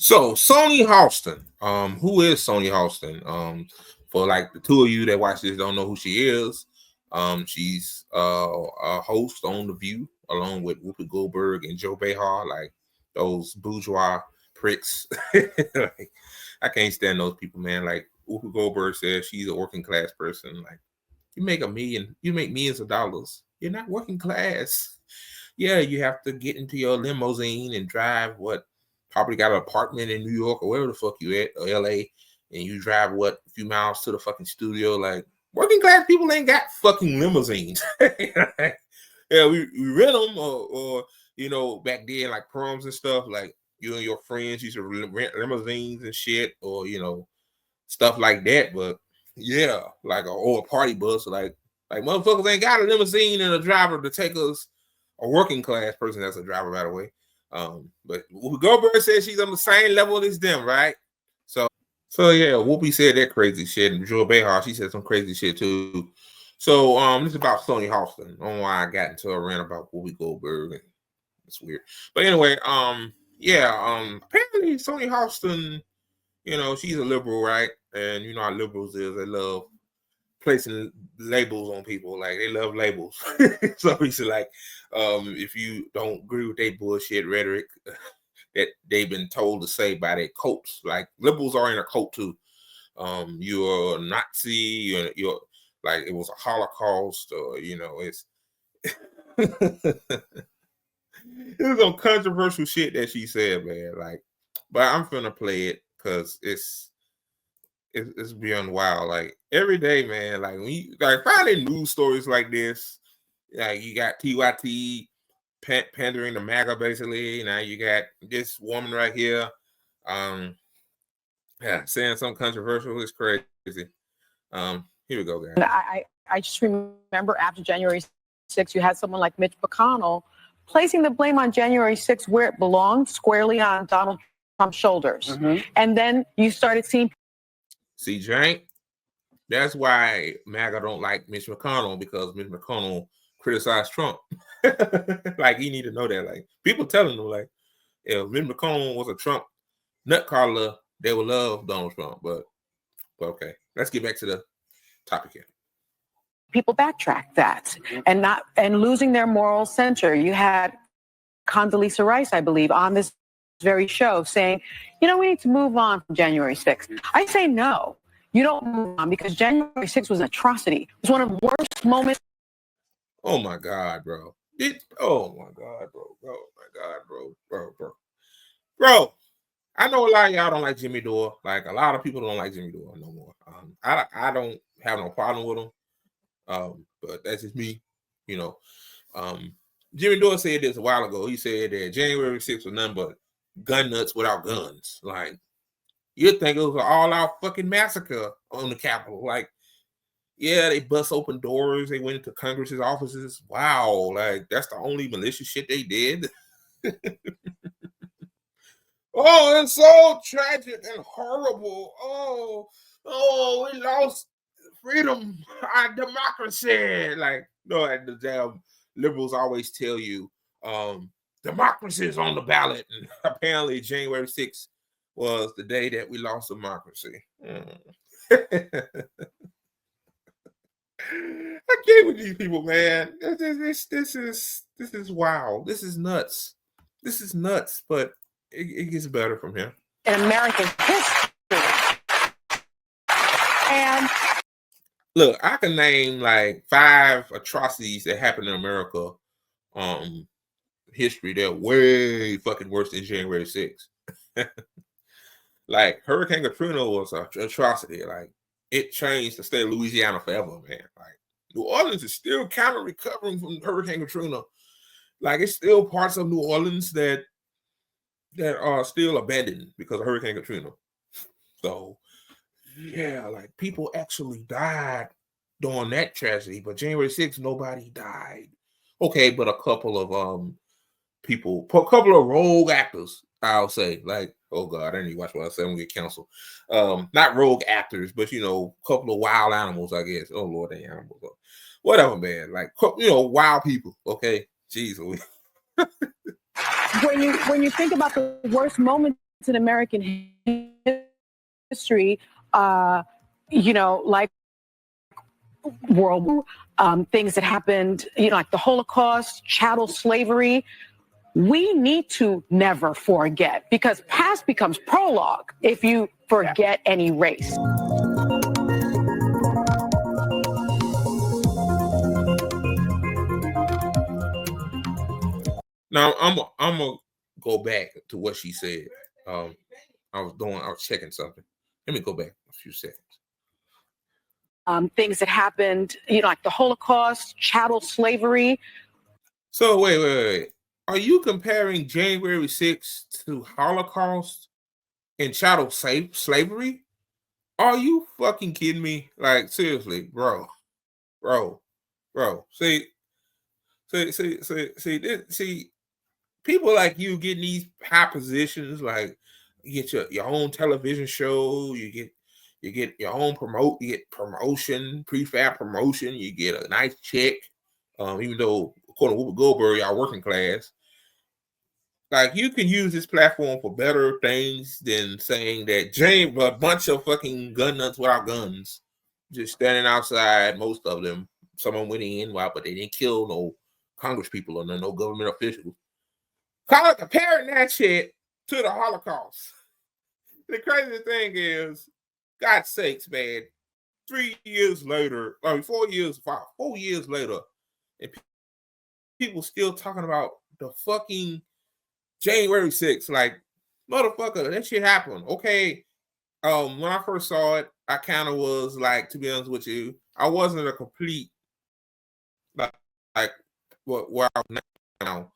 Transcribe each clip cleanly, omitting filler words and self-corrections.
So Sony Hostin, who is Sony Hostin? For like the two of you that watch this don't know who she is. She's a host on The View along with Whoopi Goldberg and Joe Behar, like those bourgeois pricks. Like, I can't stand those people, man. Like Whoopi Goldberg says, she's a working class person. Like you make millions of dollars. You're not working class. Yeah, you have to get into your limousine and drive what probably got an apartment in New York or wherever the fuck you at, or LA, and you drive what a few miles to the fucking studio. Like working class people ain't got fucking limousines. Yeah, we rent them, or back then like proms and stuff. Like you and your friends used to rent limousines and shit, or stuff like that. But yeah, like or a party bus, like motherfuckers ain't got a limousine and a driver to take us. A working class person that's a driver, by the way. But Goldberg says she's on the same level as them, right? So yeah, Whoopi said that crazy shit, and Joe Behar, she said some crazy shit too. So this is about Sony Hostin. I don't know why I got into a rant about Whoopi Goldberg. It's weird, but anyway, apparently Sony Hostin, she's a liberal, right? And you know how liberals is, they love placing labels on people. Like they love labels. So he's like, if you don't agree with their bullshit rhetoric that they've been told to say by their cults, like liberals are in a cult too. You're a Nazi, you're like it was a Holocaust, or it's it was some controversial shit that she said, man. Like, but I'm finna play it because it's beyond wild. Like every day, man. Like when you like finding news stories like this, like you got TYT pandering to MAGA, basically. Now you got this woman right here, saying something controversial. It's crazy. Here we go, guys. I just remember after January 6th, you had someone like Mitch McConnell placing the blame on January 6th where it belonged, squarely on Donald Trump's shoulders. Mm-hmm. And then you started seeing. See, Jank, that's why MAGA don't like Mitch McConnell, because Mitch McConnell criticized Trump. Like, you need to know that. Like, people telling them, like, if Mitch McConnell was a Trump nutcaller, they would love Donald Trump. But okay, let's get back to the topic here. People backtrack that and losing their moral center. You had Condoleezza Rice, I believe, on this very show saying, we need to move on from January 6th. I say no, you don't move on, because January 6th was an atrocity. It was one of the worst moments. Oh my God, bro. Oh my God, bro. I know a lot of y'all don't like Jimmy Dore. Like a lot of people don't like Jimmy Dore no more. I don't have no problem with him. But that's just me, Jimmy Dore said this a while ago. He said that January 6th was nothing but gun nuts without guns. Like, you'd think it was an all-out fucking massacre on the Capitol. Like, yeah, they bust open doors. They went into Congress's offices. Wow, like, that's the only malicious shit they did. Oh, it's so tragic and horrible. Oh, we lost freedom, our democracy. Like, no, the damn liberals always tell you democracy is on the ballot, and apparently January 6th was the day that we lost democracy. I can't with these people, man. This is wow. This is nuts. But it gets better from here. In American history. And look, I can name like 5 atrocities that happened in America history that are way fucking worse than January 6th. Like Hurricane Katrina was an atrocity. Like, it changed the state of Louisiana forever, man. Like, New Orleans is still kind of recovering from Hurricane Katrina. Like, it's still parts of New Orleans that are still abandoned because of Hurricane Katrina. So yeah, like people actually died during that tragedy, but January 6th, nobody died. Okay, but a couple of people, a couple of rogue actors, I'll say. Like, oh God, I didn't even watch what I said. I'm gonna get canceled. Not rogue actors, but a couple of wild animals, I guess. Oh Lord, they animals. Whatever, man. Like, wild people. Okay, jeez. when you think about the worst moments in American history, like World War, things that happened, like the Holocaust, chattel slavery. We need to never forget, because past becomes prologue if you forget and erase. Now I'm gonna go back to what she said. I was checking something. Let me go back a few seconds. Things that happened, like the Holocaust, chattel slavery. So wait. Are you comparing January 6th to Holocaust and chattel slavery? Are you fucking kidding me? Like, seriously, bro. See, people like you getting these high positions, like you get your own television show, you get your own you get promotion, prefab promotion, you get a nice check. Even though according to Whoopi Goldberg, y'all working class. Like, you can use this platform for better things than saying that a bunch of fucking gun nuts without guns, just standing outside. Most of them, some of them went in, but they didn't kill no Congress people or no government officials. Comparing that shit to the Holocaust. The crazy thing is, God's sakes, man, 3 years later, 4 years, 4 years later, and people still talking about the fucking January 6th. Like, motherfucker, that shit happened. Okay. When I first saw it, I kind of was like, to be honest with you, I wasn't a complete like where I'm now.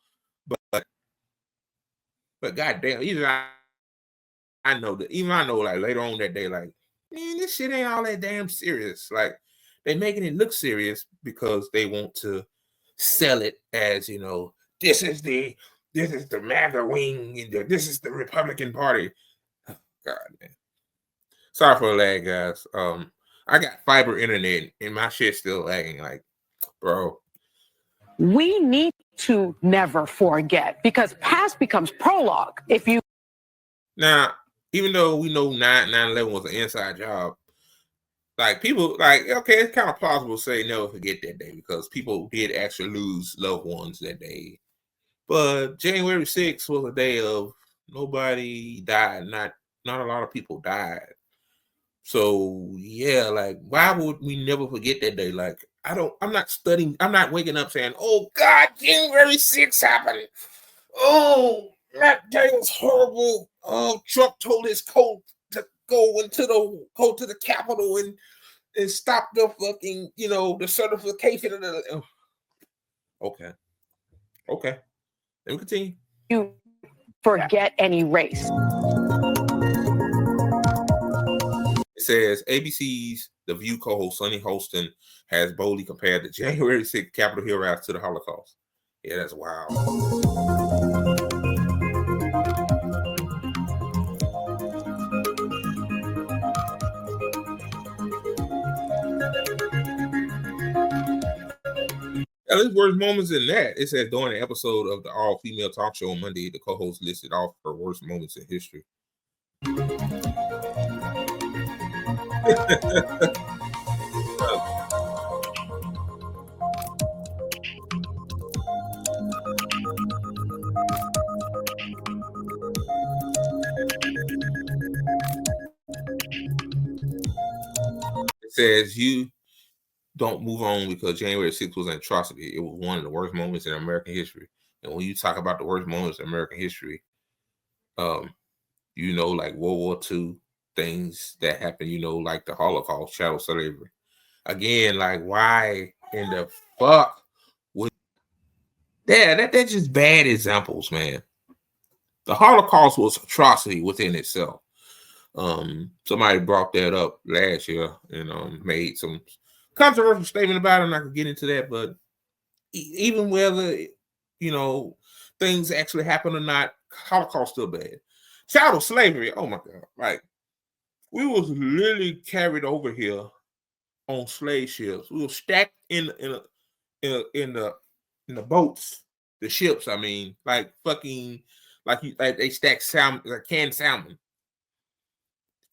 But goddamn, I know that like later on that day, like, man, this shit ain't all that damn serious. Like, they making it look serious because they want to sell it as, this is the MAGA wing, and this is the Republican Party. Oh, God, man. Sorry for the lag, guys. I got fiber internet and my shit's still lagging. Like, bro. We need to never forget, because past becomes prologue if you. Now, even though we know 9/11 was an inside job, like, people, like, okay, it's kind of plausible to say never forget that day because people did actually lose loved ones that day. But January 6th was a day of nobody died. Not a lot of people died. So yeah, like, why would we never forget that day? Like, I'm not waking up saying, oh God, January 6th happened. Oh, that day was horrible. Oh, Trump told his code to go to the Capitol and stop the fucking, the certification of the. Okay. Let me continue. You forget and erase. It says ABC's The View co-host Sonny Hostin has boldly compared the January 6th Capitol Hill riots to the Holocaust. Yeah, that's wild. There's worst moments in that. It says during the episode of the all-female talk show on Monday, the co-host listed off her worst moments in history. It says you don't move on because January 6th was an atrocity. It was one of the worst moments in American history. And when you talk about the worst moments in American history, like World War II, things that happened, like the Holocaust, chattel slavery. Again, like, why in the fuck would that's just bad examples, man. The Holocaust was atrocity within itself. Somebody brought that up last year and made some controversial statement about it. I'm not gonna get into that, but even whether things actually happen or not, Holocaust still bad. Chattel slavery, oh my God, like, we was literally carried over here on slave ships. We were stacked in the boats, the ships. I mean, like fucking like they stack salmon, like canned salmon.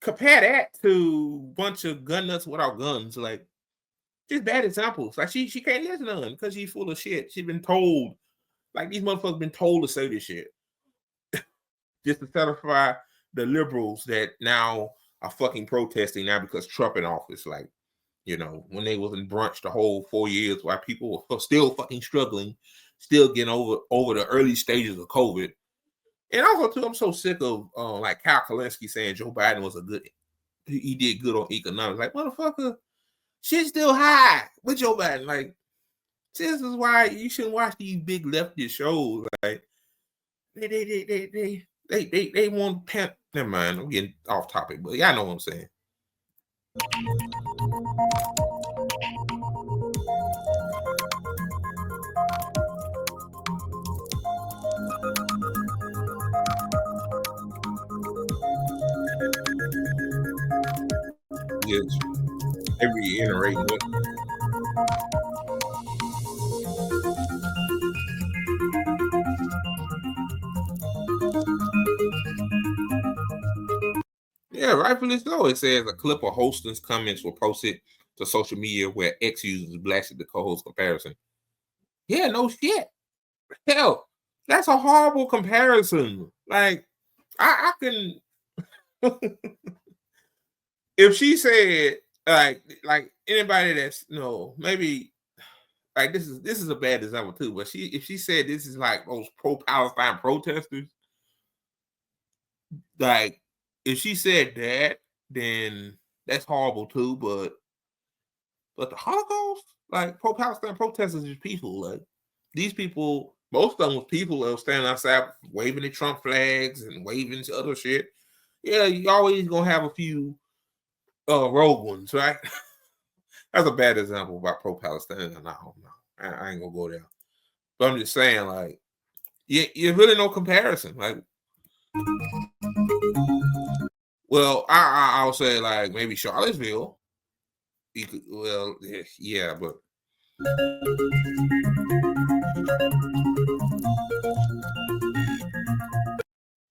Compare that to a bunch of gun nuts without guns, like just bad examples. Like she can't listen to none because she's full of shit. She's been told, like these motherfuckers been told to say this shit just to satisfy the liberals that now are fucking protesting now because Trump in office. Like, you know, when they was in brunch the whole 4 years while people were still fucking struggling, still getting over the early stages of COVID. And also too, I'm so sick of like Kyle Kalinske saying Joe Biden was he did good on economics. Like, motherfucker, shit's still high with Joe Biden. Like, this is why you shouldn't watch these big leftist shows. Like, they want pimp. Never mind, I'm getting off topic, but y'all know what I'm saying. Yes, every iterating. Yeah, rightfully so. It says a clip of Hostin's comments were posted to social media where X users blasted the co-host comparison. Yeah, no shit. Hell, that's a horrible comparison. Like, I can if she said like anybody that's maybe like this is a bad example too, but if she said this is like those pro-Palestine protesters, like if she said that, then that's horrible too. But the Holocaust, like pro-Palestine protesters is people. Like these people, most of them was people that were standing outside waving the Trump flags and waving to other shit. Yeah, you always gonna have a few rogue ones, right? That's a bad example about pro-Palestinian. No, I ain't gonna go there. But I'm just saying, like, you really no comparison. Like, well, I'll say like maybe Charlottesville. You could, well, yeah, but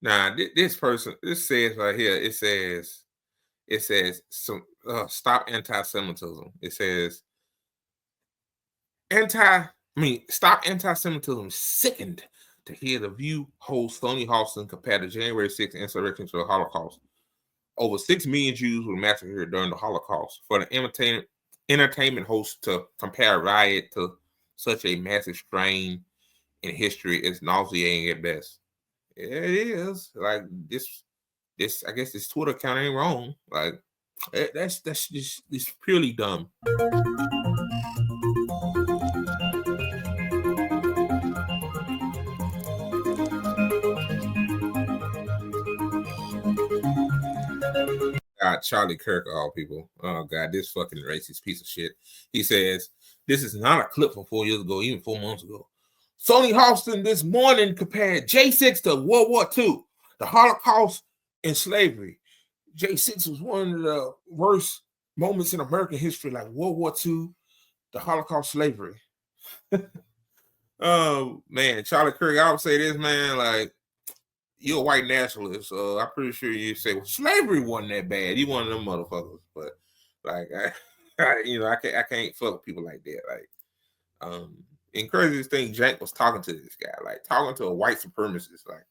nah, this person, this says right here, it says some stop anti-Semitism. It says stop anti-Semitism. Sickened to hear the View host Tony Hostin compare the January 6th insurrection to the Holocaust. Over 6 million Jews were massacred during the Holocaust. For the entertainment host to compare a riot to such a massive strain in history is nauseating at best. Yeah, it is. Like this I guess this Twitter account ain't wrong. Like that's just it's purely dumb. God, Charlie Kirk, all people. Oh God, this fucking racist piece of shit. He says this is not a clip from 4 years ago, even 4 months ago. Sonny Hostin this morning compared J6 to World War II, the Holocaust, and slavery. J6 was one of the worst moments in American history, like World War II, the Holocaust, slavery. Oh man, Charlie Kirk, I would say this, man, like you're a white nationalist. I'm pretty sure you say, well, slavery wasn't that bad. You one of them motherfuckers, but like I can't fuck with people like that. Like, and craziest thing, Jank was talking to this guy, like talking to a white supremacist. Like,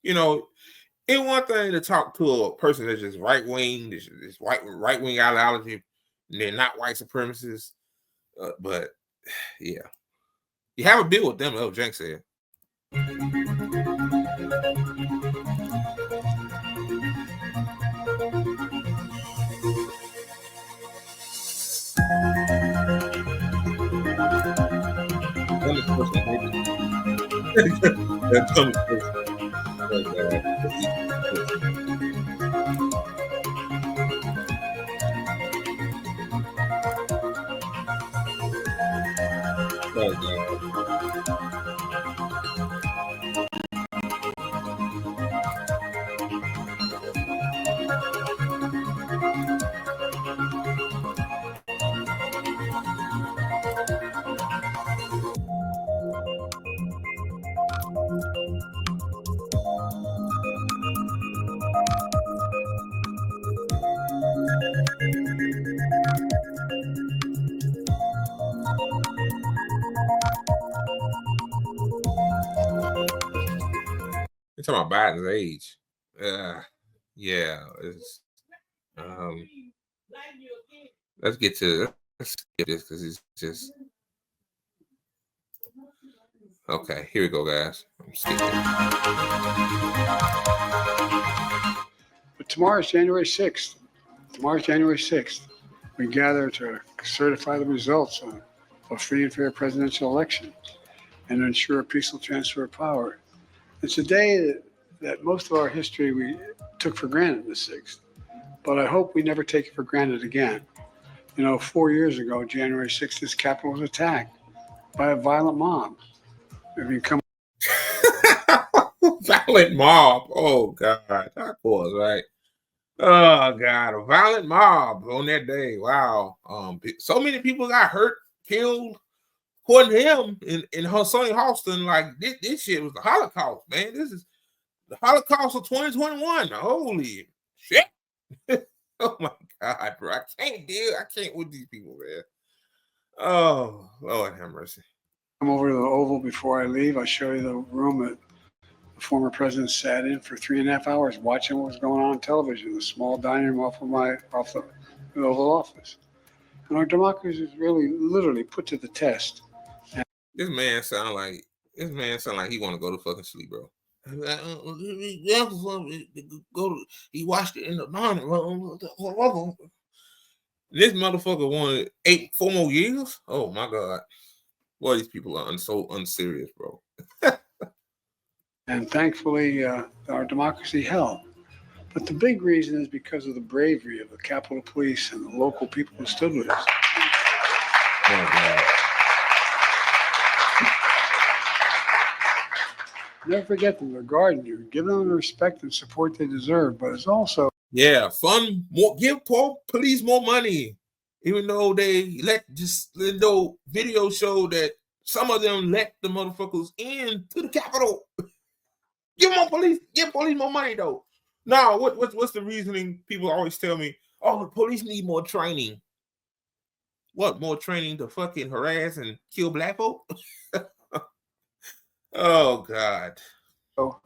it's one thing to talk to a person that's just right wing, this right wing ideology, and they're not white supremacists. But yeah, you have a bill with them, though. Jank said. talking about Biden's age. Yeah. It's, let's get to this because it's just okay. Here we go, guys. I'm skipping. But tomorrow's January 6th. We gather to certify the results of a free and fair presidential election and ensure a peaceful transfer of power. It's a day that most of our history we took for granted, the 6th. But I hope we never take it for granted again. 4 years ago, January 6th, this Capitol was attacked by a violent mob. If you come Violent mob. Oh God, of course, right? Oh God, a violent mob on that day. Wow. So many people got hurt, killed. According to him, in Sonny Hostin, like this shit was the Holocaust, man. This is the Holocaust of 2021. Holy shit. Oh my God, bro. I can't with these people, man. Oh, Lord have mercy. Come over to the Oval before I leave. I'll show you the room that the former president sat in for 3.5 hours watching what was going on television, the small dining room off the Oval Office. And our democracy is really literally put to the test. This man sound like he want to go to fucking sleep, bro. He watched it in the dining room. This motherfucker wanted 4 more years. Oh my God. Boy, these people are so unserious, bro. And thankfully, our democracy held. But the big reason is because of the bravery of the Capitol Police and the local people who stood with us. Oh God. Never forget them. They're guarding you. Give them the respect and support they deserve. But it's also give police more money. Even though though video show that some of them let the motherfuckers in to the Capitol. Give police more money though. Now, what's the reasoning? People always tell me, oh, the police need more training. What, more training to fucking harass and kill black folk? Oh God. So,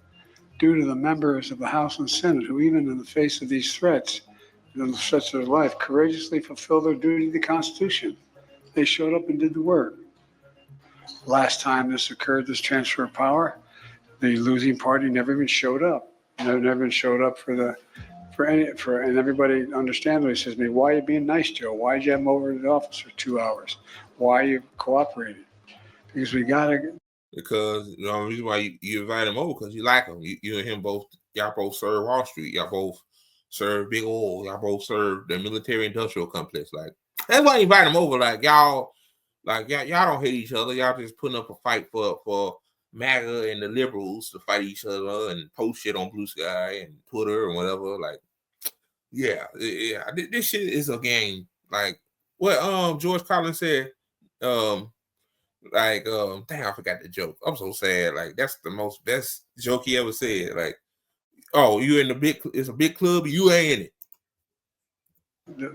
due to the members of the House and Senate who, even in the face of these threats, the threats to their life, courageously fulfill their duty to the Constitution. They showed up and did the work. Last time this occurred, this transfer of power, the losing party never even showed up. Never even showed up and everybody understandably says to me, why are you being nice, Joe? Why did you have him over to the office for 2 hours? Why are you cooperating? Because Because the reason why you invite him over because you like him. You and him y'all both serve Wall Street. Y'all both serve Big Oil. Y'all both serve the military industrial complex. Like that's why you invite him over. Y'all don't hate each other. Y'all just putting up a fight for MAGA and the liberals to fight each other and post shit on Blue Sky and Twitter and whatever. Like, yeah. This shit is a game. Like what George Carlin said. Dang, I forgot the joke. I'm so sad. Like, that's the best joke he ever said. Like, oh, you in it's a big club, you ain't in it.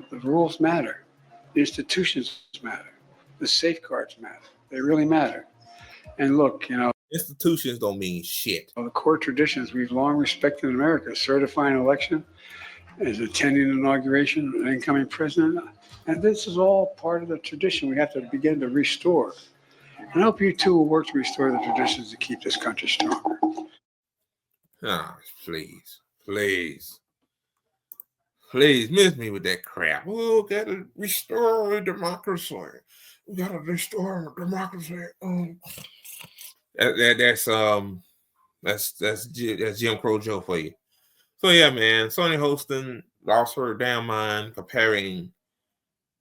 The rules matter. The institutions matter. The safeguards matter. They really matter. And look, institutions don't mean shit. The core traditions we've long respected in America, certifying an election, is attending an inauguration of an incoming president. And this is all part of the tradition we have to begin to restore. And I hope you too will work to restore the traditions to keep this country stronger. Please miss me with that crap. Oh, gotta restore democracy. We gotta restore democracy. That's Jim Crow Joe for you. So yeah, man, Sonny Hostin lost her damn mind comparing